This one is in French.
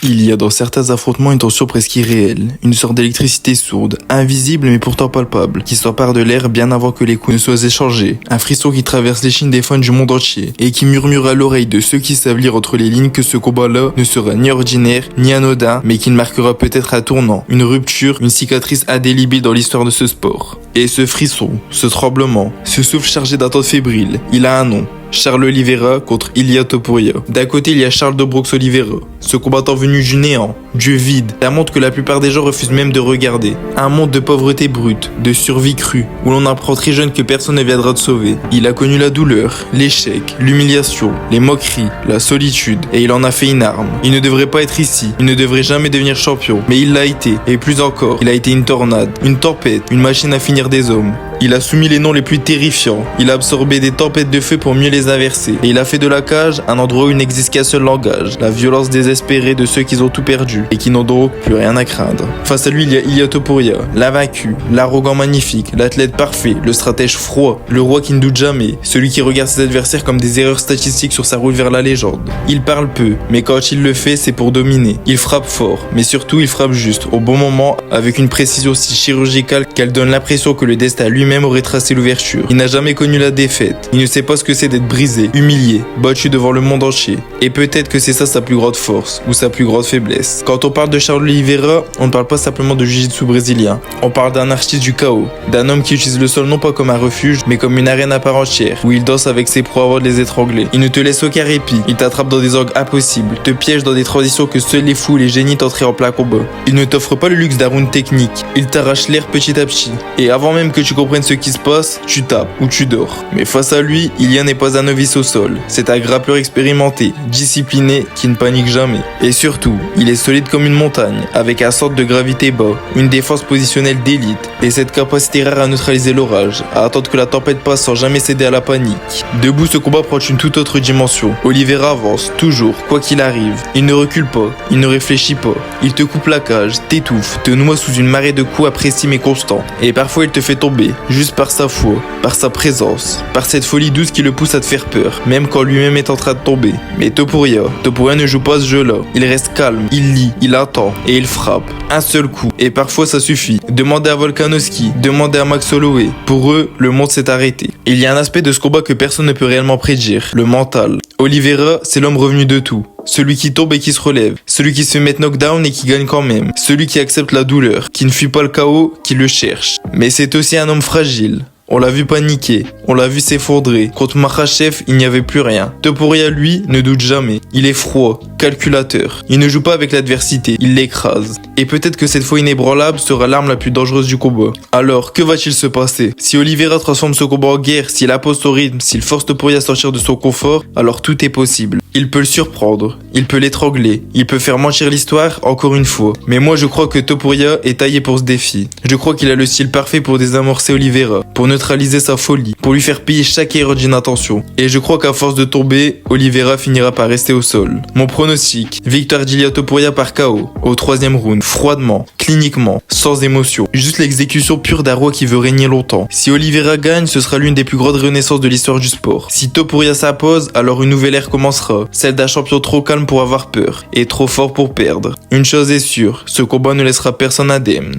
Il y a dans certains affrontements une tension presque irréelle, une sorte d'électricité sourde, invisible mais pourtant palpable, qui s'empare de l'air bien avant que les coups ne soient échangés. Un frisson qui traverse l'échine des fans du monde entier, et qui murmure à l'oreille de ceux qui savent lire entre les lignes que ce combat-là ne sera ni ordinaire, ni anodin, mais qu'il marquera peut-être un tournant, une rupture, une cicatrice indélébile dans l'histoire de ce sport. Et ce frisson, ce tremblement, ce souffle chargé d'attente fébrile, il a un nom. Charles Oliveira contre Ilia Topuria. D'un côté, il y a Charles de Brox Oliveira, ce combattant venu du néant, du vide, un monde que la plupart des gens refusent même de regarder. Un monde de pauvreté brute, de survie crue, où l'on apprend très jeune que personne ne viendra te sauver. Il a connu la douleur, l'échec, l'humiliation, les moqueries, la solitude, et il en a fait une arme. Il ne devrait pas être ici, il ne devrait jamais devenir champion, mais il l'a été, et plus encore, il a été une tornade, une tempête, une machine à finir des hommes. Il a soumis les noms les plus terrifiants, il a absorbé des tempêtes de feu pour mieux les inverser, et il a fait de la cage un endroit où il n'existe qu'un seul langage, la violence désespérée de ceux qui ont tout perdu, et qui n'ont donc plus rien à craindre. Face à lui, il y a Ilia Topuria, l'invaincu, l'arrogant magnifique, l'athlète parfait, le stratège froid, le roi qui ne doute jamais, celui qui regarde ses adversaires comme des erreurs statistiques sur sa route vers la légende. Il parle peu, mais quand il le fait, c'est pour dominer. Il frappe fort, mais surtout il frappe juste, au bon moment, avec une précision si chirurgicale qu'elle donne l'impression que le destin lui-même aurait tracé l'ouverture. Il n'a jamais connu la défaite. Il ne sait pas ce que c'est d'être brisé, humilié, battu devant le monde entier. Et peut-être que c'est ça sa plus grande force, ou sa plus grande faiblesse. Quand on parle de Charles Oliveira, on ne parle pas simplement de jiu-jitsu brésilien. On parle d'un artiste du chaos, d'un homme qui utilise le sol non pas comme un refuge, mais comme une arène à part entière, où il danse avec ses proies avant de les étrangler. Il ne te laisse aucun répit. Il t'attrape dans des angles impossibles, te piège dans des transitions que seuls les fous et les génies tenteraient en plein combat. Il ne t'offre pas le luxe d'un round technique. Il t'arrache l'air petit à petit. Et avant même que tu comprennes ce qui se passe, tu tapes ou tu dors. Mais face à lui, Ilia n'est pas un novice au sol. C'est un grappeur expérimenté, discipliné, qui ne panique jamais. Et surtout, il est solide comme une montagne, avec un centre de gravité bas, une défense positionnelle d'élite, et cette capacité rare à neutraliser l'orage, à attendre que la tempête passe sans jamais céder à la panique. Debout, ce combat prend une toute autre dimension. Oliveira avance, toujours, quoi qu'il arrive. Il ne recule pas, il ne réfléchit pas. Il te coupe la cage, t'étouffe, te noie sous une marée de coups appréciés mais constants. Et parfois il te fait tomber, juste par sa foi, par sa présence, par cette folie douce qui le pousse à te faire peur, même quand lui-même est en train de tomber. Mais Topuria ne joue pas ce jeu-là. Il reste calme, il lit, il attend, et il frappe. Un seul coup, et parfois ça suffit. Demandez à Volkanovski, demandez à Max Holloway. Pour eux, le monde s'est arrêté. Il y a un aspect de ce combat que personne ne peut réellement prédire, le mental. Oliveira, c'est l'homme revenu de tout. Celui qui tombe et qui se relève. Celui qui se fait mettre knockdown et qui gagne quand même. Celui qui accepte la douleur, qui ne fuit pas le chaos, qui le cherche. Mais c'est aussi un homme fragile. On l'a vu paniquer, on l'a vu s'effondrer. Contre Makhachev, il n'y avait plus rien. Topuria, lui, ne doute jamais. Il est froid, calculateur. Il ne joue pas avec l'adversité, il l'écrase. Et peut-être que cette foi inébranlable sera l'arme la plus dangereuse du combat. Alors, que va-t-il se passer? Si Oliveira transforme ce combat en guerre, s'il impose son rythme, s'il force Topuria à sortir de son confort, alors tout est possible. Il peut le surprendre, il peut l'étrangler, il peut faire mentir l'histoire encore une fois. Mais moi je crois que Topuria est taillé pour ce défi. Je crois qu'il a le style parfait pour désamorcer Oliveira, pour neutraliser sa folie, pour lui faire payer chaque erreur d'inattention. Et je crois qu'à force de tomber, Oliveira finira par rester au sol. Mon pronostic, victoire d'Ilia Topuria par KO, au 3e round, froidement, cliniquement, sans émotion. Juste l'exécution pure d'un roi qui veut régner longtemps. Si Oliveira gagne, ce sera l'une des plus grandes renaissances de l'histoire du sport. Si Topuria s'impose, alors une nouvelle ère commencera. Celle d'un champion trop calme pour avoir peur et trop fort pour perdre. Une chose est sûre, ce combat ne laissera personne indemne.